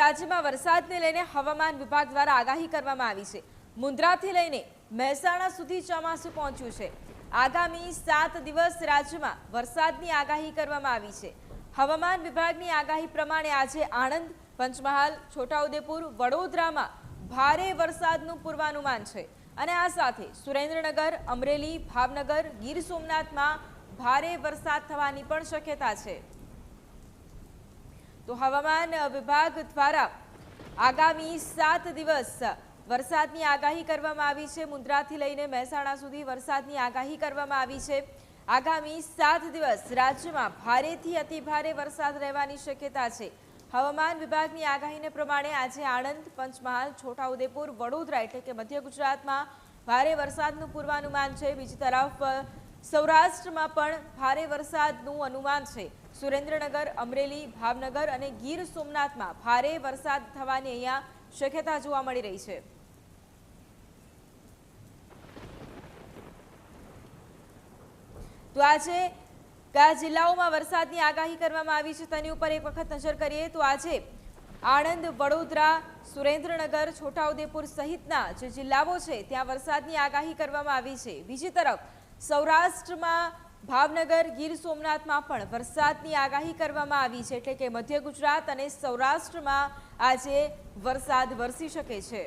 રાજ્યમાં વરસાદને લઈને હવામાન વિભાગ દ્વારા આગાહી કરવામાં આવી છે। મુન્દ્રાથી લઈને મહેસાણા સુધી ચોમાસું પહોંચ્યું છે। આગામી 7 દિવસ રાજ્યમાં વરસાદની આગાહી કરવામાં આવી છે। હવામાન વિભાગની આગાહી પ્રમાણે આજે આણંદ, પંચમહાલ, છોટાઉદેપુર, વડોદરામાં ભારે વરસાદનું પૂર્વાનુમાન છે અને આ સાથે સુરેન્દ્રનગર, અમરેલી, ભાવનગર, ગીર સોમનાથમાં ભારે વરસાદ થવાની પણ શક્યતા છે। તો હવામાન વિભાગ દ્વારા આગામી 7 દિવસ વરસાદની આગાહી કરવામાં આવી છે। મુન્દ્રાથી લઈને મહેસાણા સુધી વરસાદની આગાહી કરવામાં આવી છે। આગામી 7 દિવસ રાજ્યમાં ભારેથી અતિભારે વરસાદ રહેવાની શક્યતા છે। હવામાન વિભાગની આગાહીને પ્રમાણે આજે આણંદ, પંચમહાલ, છોટાઉદેપુર, વડોદરા એટલે કે મધ્ય ગુજરાતમાં ભારે વરસાદનું પૂર્વાનુમાન છે। બીજી તરફ સૌરાષ્ટ્રમાં પણ ભારે વરસાદનું અનુમાન છે। સુરેન્દ્રનગર, અમરેલી, ભાવનગર અને ગીર સોમનાથમાં ભારે વરસાદ થવાની અહીંયા શક્યતા જોવા મળી રહી છે। તો આજે કયા જિલ્લાઓમાં વરસાદની આગાહી કરવામાં આવી છે તેની ઉપર એક વખત નજર કરીએ તો આજે આણંદ, વડોદરા, સુરેન્દ્રનગર, છોટાઉદેપુર સહિતના જે જિલ્લાઓ છે ત્યાં વરસાદની આગાહી કરવામાં આવી છે। બીજી તરફ સૌરાષ્ટ્રમાં ભાવનગર, ગીર સોમનાથમાં પણ વરસાદની આગાહી કરવામાં આવી છે એટલે કે મધ્ય ગુજરાત અને સૌરાષ્ટ્રમાં આજે વરસાદ વરસી શકે છે।